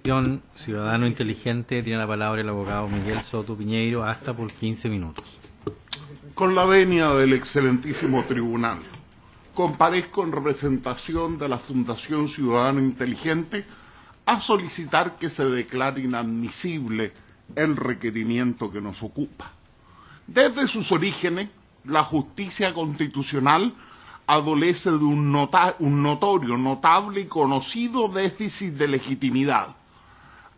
Ciudadano Inteligente, tiene la palabra el abogado Miguel Soto Piñeiro, hasta por 15 minutos. Con la venia del excelentísimo tribunal, comparezco en representación de la Fundación Ciudadano Inteligente a solicitar que se declare inadmisible el requerimiento que nos ocupa. Desde sus orígenes, la justicia constitucional adolece de un notorio, notable y conocido déficit de legitimidad,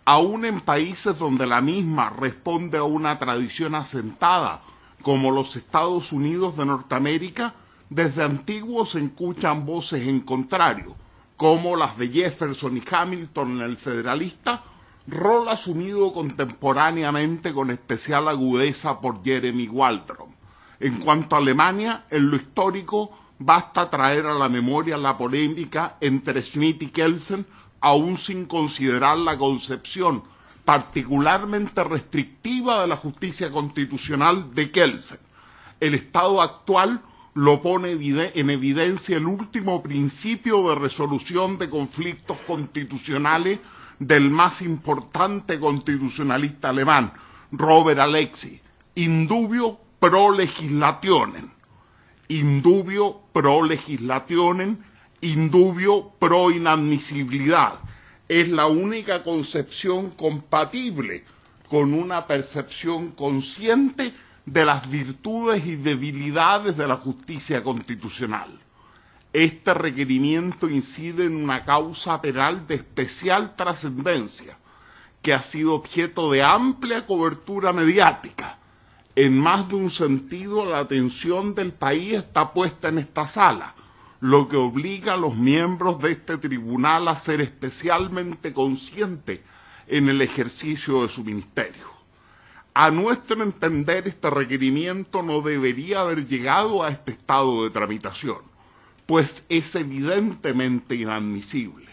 aún en países donde la misma responde a una tradición asentada, como los Estados Unidos de Norteamérica. Desde antiguo se escuchan voces en contrario, como las de Jefferson y Hamilton en El Federalista, rol asumido contemporáneamente con especial agudeza por Jeremy Waldron. En cuanto a Alemania, en lo histórico, basta traer a la memoria la polémica entre Schmitt y Kelsen, aún sin considerar la concepción particularmente restrictiva de la justicia constitucional de Kelsen. El estado actual lo pone en evidencia el último principio de resolución de conflictos constitucionales del más importante constitucionalista alemán, Robert Alexis, indubio pro legislationem, indubio pro legislationem, indubio pro inadmisibilidad. Es la única concepción compatible con una percepción consciente de las virtudes y debilidades de la justicia constitucional. Este requerimiento incide en una causa penal de especial trascendencia, que ha sido objeto de amplia cobertura mediática. En más de un sentido, la atención del país está puesta en esta sala, lo que obliga a los miembros de este tribunal a ser especialmente conscientes en el ejercicio de su ministerio. A nuestro entender, este requerimiento no debería haber llegado a este estado de tramitación, pues es evidentemente inadmisible,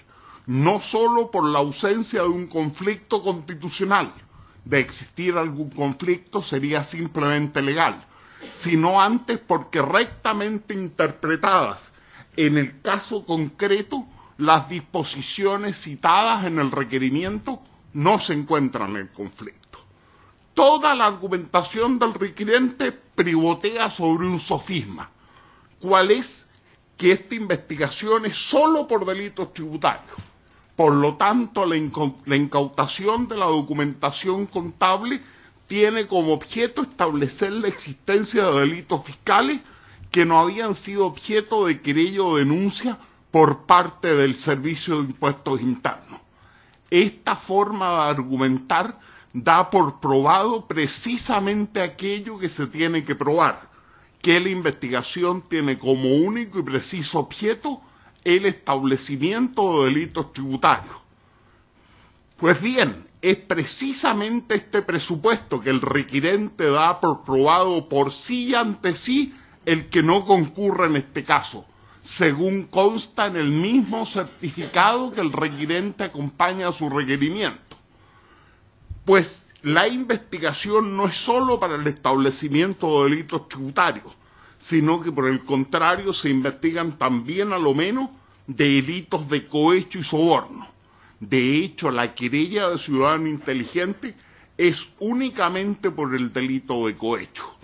no solo por la ausencia de un conflicto constitucional. De existir algún conflicto sería simplemente legal, sino antes porque rectamente interpretadas, en el caso concreto, las disposiciones citadas en el requerimiento no se encuentran en conflicto. Toda la argumentación del requirente pivotea sobre un sofisma. ¿Cuál es? Que esta investigación es solo por delitos tributarios. Por lo tanto, la incautación de la documentación contable tiene como objeto establecer la existencia de delitos fiscales que no habían sido objeto de querella o denuncia por parte del Servicio de Impuestos Internos. Esta forma de argumentar da por probado precisamente aquello que se tiene que probar, que la investigación tiene como único y preciso objeto el establecimiento de delitos tributarios. Pues bien, es precisamente este presupuesto que el requirente da por probado por sí y ante sí el que no concurre en este caso, según consta en el mismo certificado que el requirente acompaña a su requerimiento. Pues la investigación no es solo para el establecimiento de delitos tributarios, sino que por el contrario se investigan también a lo menos delitos de cohecho y soborno. De hecho, la querella de Ciudadano Inteligente es únicamente por el delito de cohecho.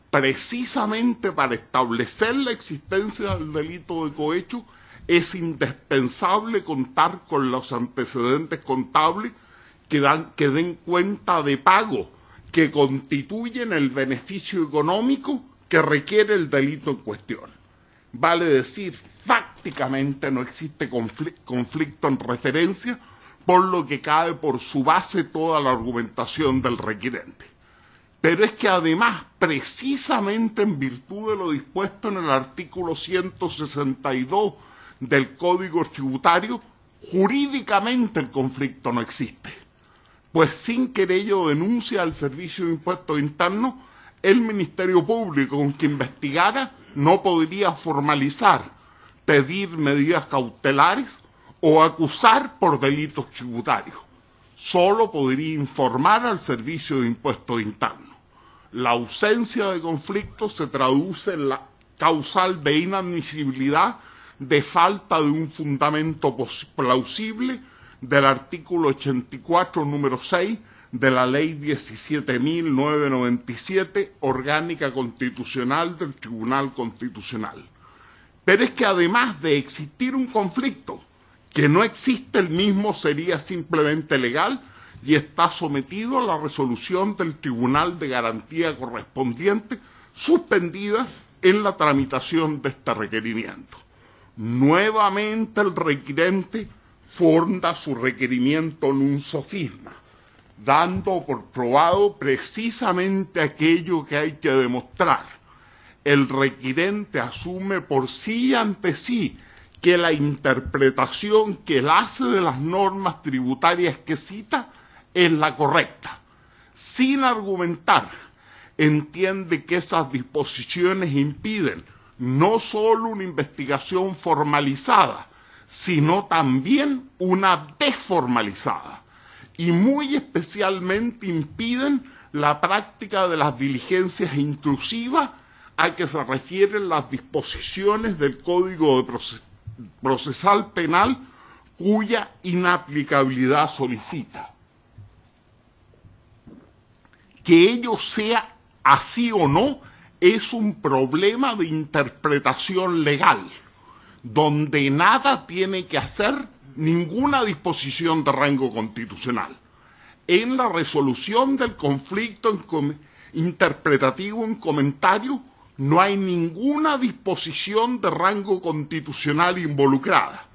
Precisamente para establecer la existencia del delito de cohecho es indispensable contar con los antecedentes contables que den cuenta de pago que constituyen el beneficio económico que requiere el delito en cuestión. Vale decir, prácticamente no existe conflicto en referencia, por lo que cae por su base toda la argumentación del requirente. Pero es que además, precisamente en virtud de lo dispuesto en el artículo 162 del Código Tributario, jurídicamente el conflicto no existe. Pues sin querella o denuncia al Servicio de Impuestos Internos, el Ministerio Público, con que investigara, no podría formalizar, pedir medidas cautelares o acusar por delitos tributarios. Solo podría informar al Servicio de Impuestos Internos. La ausencia de conflicto se traduce en la causal de inadmisibilidad de falta de un fundamento plausible del artículo 84, número 6, de la Ley 17.997, orgánica constitucional del Tribunal Constitucional. Pero es que además de existir un conflicto, que no existe el mismo sería simplemente legal y está sometido a la resolución del Tribunal de Garantía correspondiente, suspendida en la tramitación de este requerimiento. Nuevamente el requirente fonda su requerimiento en un sofisma, dando por probado precisamente aquello que hay que demostrar. El requirente asume por sí y ante sí que la interpretación que él hace de las normas tributarias que cita es la correcta. Sin argumentar, entiende que esas disposiciones impiden no solo una investigación formalizada, sino también una desformalizada, y muy especialmente impiden la práctica de las diligencias intrusivas a que se refieren las disposiciones del Código Procesal Penal cuya inaplicabilidad solicita. Que ello sea así o no es un problema de interpretación legal, donde nada tiene que hacer ninguna disposición de rango constitucional. En la resolución del conflicto interpretativo en comentario no hay ninguna disposición de rango constitucional involucrada.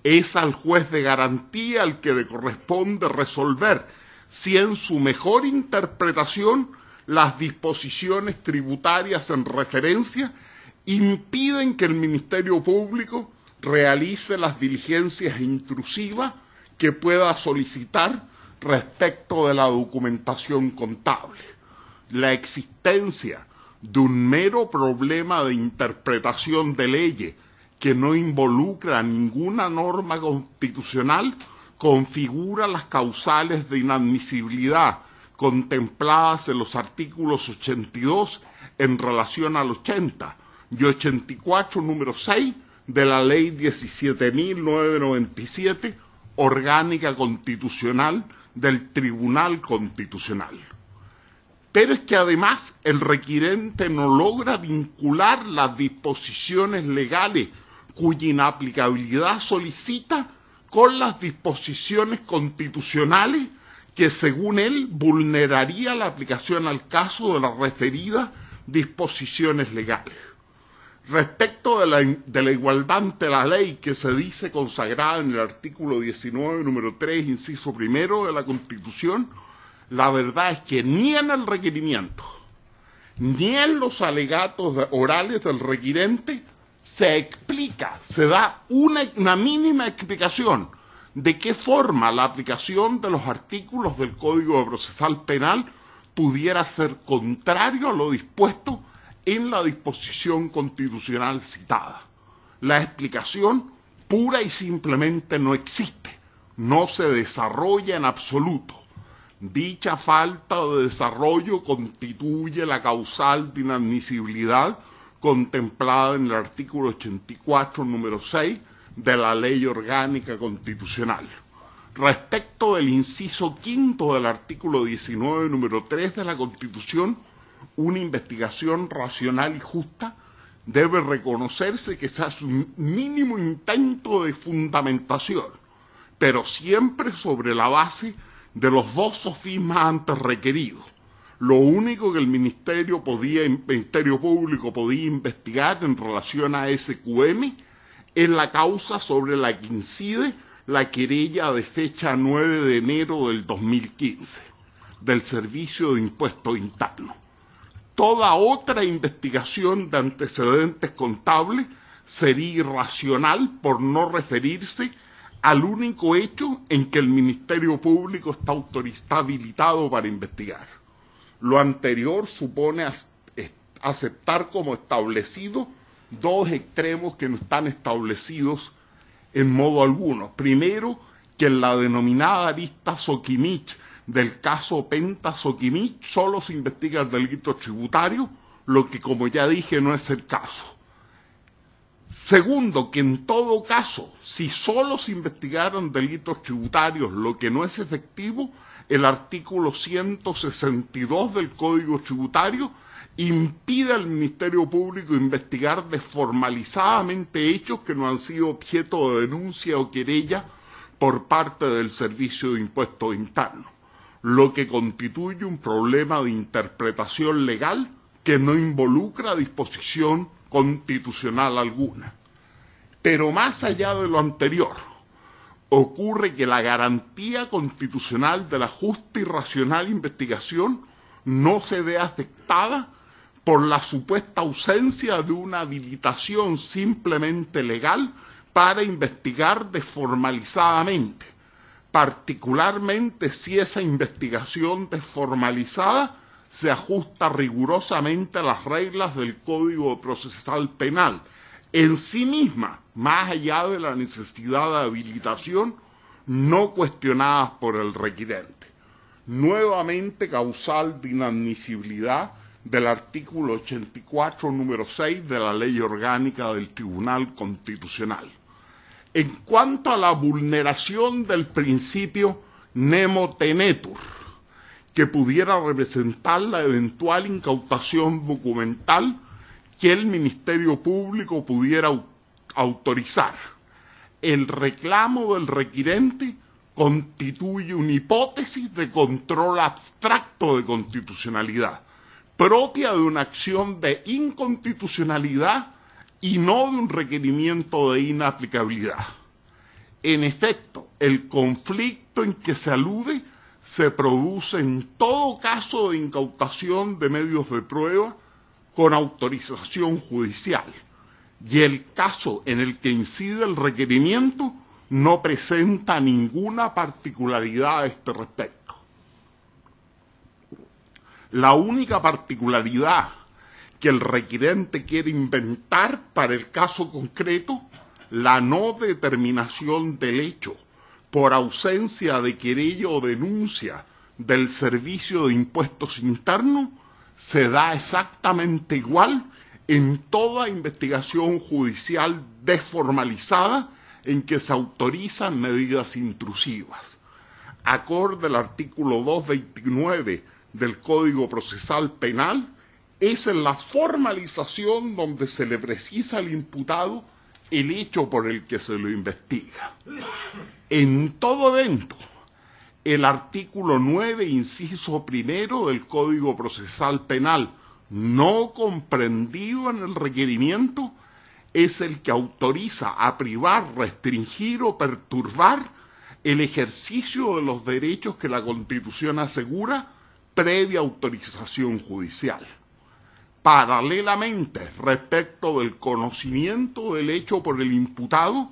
Es al juez de garantía al que le corresponde resolver si en su mejor interpretación las disposiciones tributarias en referencia impiden que el Ministerio Público realice las diligencias intrusivas que pueda solicitar respecto de la documentación contable. La existencia de un mero problema de interpretación de leyes que no involucra ninguna norma constitucional configura las causales de inadmisibilidad contempladas en los artículos 82 en relación al 80 y 84, número 6, de la Ley 17.997, orgánica constitucional del Tribunal Constitucional. Pero es que además el requirente no logra vincular las disposiciones legales cuya inaplicabilidad solicita con las disposiciones constitucionales que según él vulneraría la aplicación al caso de las referidas disposiciones legales. Respecto de la igualdad ante la ley que se dice consagrada en el artículo 19, número 3, inciso primero de la Constitución, la verdad es que ni en el requerimiento, ni en los alegatos orales del requirente se explica, se da una mínima explicación de qué forma la aplicación de los artículos del Código Procesal Penal pudiera ser contrario a lo dispuesto en la disposición constitucional citada. La explicación pura y simplemente no existe, no se desarrolla en absoluto. Dicha falta de desarrollo constituye la causal de inadmisibilidad contemplada en el artículo 84, número 6, de la Ley Orgánica Constitucional. Respecto del inciso quinto del artículo 19, número 3 de la Constitución, una investigación racional y justa debe reconocerse que se hace un mínimo intento de fundamentación, pero siempre sobre la base de los dos sofismas antes requeridos. Lo único que el Ministerio Público podía investigar en relación a SQM es la causa sobre la que incide la querella de fecha 9 de enero del 2015 del Servicio de Impuestos Internos. Toda otra investigación de antecedentes contables sería irracional por no referirse al único hecho en que el Ministerio Público está habilitado para investigar. Lo anterior supone aceptar como establecido dos extremos que no están establecidos en modo alguno. Primero, que en la denominada arista Soquimich del caso Penta Soquimich solo se investiga el delito tributario, lo que, como ya dije, no es el caso. Segundo, que en todo caso, si solo se investigaran delitos tributarios, lo que no es efectivo, el artículo 162 del Código Tributario impide al Ministerio Público investigar desformalizadamente hechos que no han sido objeto de denuncia o querella por parte del Servicio de Impuestos Internos, lo que constituye un problema de interpretación legal que no involucra disposición constitucional alguna. Pero más allá de lo anterior, ocurre que la garantía constitucional de la justa y racional investigación no se ve afectada por la supuesta ausencia de una habilitación simplemente legal para investigar desformalizadamente, particularmente si esa investigación desformalizada se ajusta rigurosamente a las reglas del Código Procesal Penal, en sí misma, más allá de la necesidad de habilitación, no cuestionadas por el requirente. Nuevamente causal de inadmisibilidad del artículo 84, número 6 de la Ley Orgánica del Tribunal Constitucional. En cuanto a la vulneración del principio nemo tenetur, que pudiera representar la eventual incautación documental que el Ministerio Público pudiera autorizar, el reclamo del requirente constituye una hipótesis de control abstracto de constitucionalidad, propia de una acción de inconstitucionalidad y no de un requerimiento de inaplicabilidad. En efecto, el conflicto en que se alude se produce en todo caso de incautación de medios de prueba con autorización judicial, y el caso en el que incide el requerimiento no presenta ninguna particularidad a este respecto. La única particularidad que el requirente quiere inventar para el caso concreto, la no determinación del hecho por ausencia de querella o denuncia del Servicio de Impuestos Internos, se da exactamente igual en toda investigación judicial desformalizada en que se autorizan medidas intrusivas. Acorde al artículo 229 del Código Procesal Penal, es en la formalización donde se le precisa al imputado el hecho por el que se lo investiga. En todo evento, el artículo 9, inciso primero del Código Procesal Penal, no comprendido en el requerimiento, es el que autoriza a privar, restringir o perturbar el ejercicio de los derechos que la Constitución asegura previa autorización judicial. Paralelamente, respecto del conocimiento del hecho por el imputado,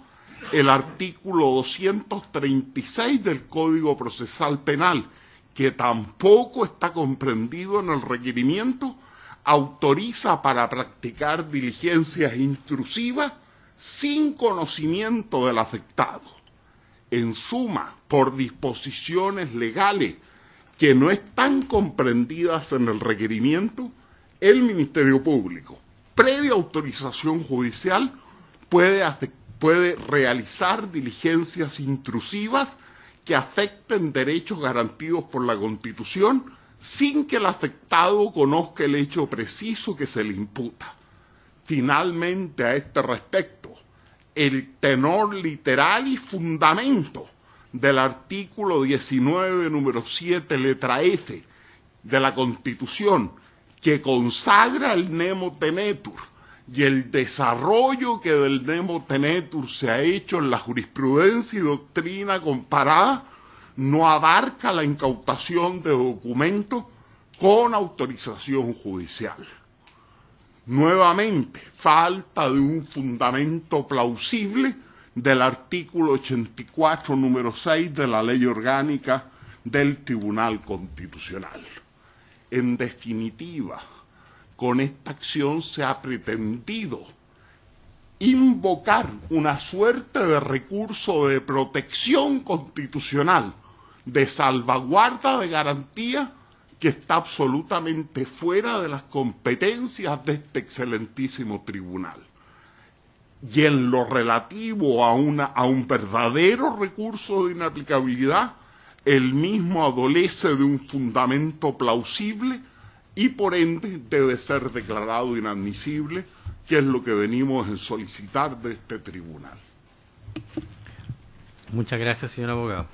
el artículo 236 del Código Procesal Penal, que tampoco está comprendido en el requerimiento, autoriza para practicar diligencias intrusivas sin conocimiento del afectado. En suma, por disposiciones legales que no están comprendidas en el requerimiento, el Ministerio Público, previa autorización judicial, puede realizar diligencias intrusivas que afecten derechos garantidos por la Constitución sin que el afectado conozca el hecho preciso que se le imputa. Finalmente, a este respecto, el tenor literal y fundamento del artículo 19, número 7, letra F de la Constitución, que consagra el nemo tenetur, y el desarrollo que del nemo tenetur se ha hecho en la jurisprudencia y doctrina comparada, no abarca la incautación de documentos con autorización judicial. Nuevamente, falta de un fundamento plausible del artículo 84, número 6 de la Ley Orgánica del Tribunal Constitucional. En definitiva, con esta acción se ha pretendido invocar una suerte de recurso de protección constitucional, de salvaguarda de garantía, que está absolutamente fuera de las competencias de este excelentísimo tribunal. y en lo relativo a un verdadero recurso de inaplicabilidad, el mismo adolece de un fundamento plausible y por ende debe ser declarado inadmisible, que es lo que venimos a solicitar de este tribunal. Muchas gracias, señor abogado.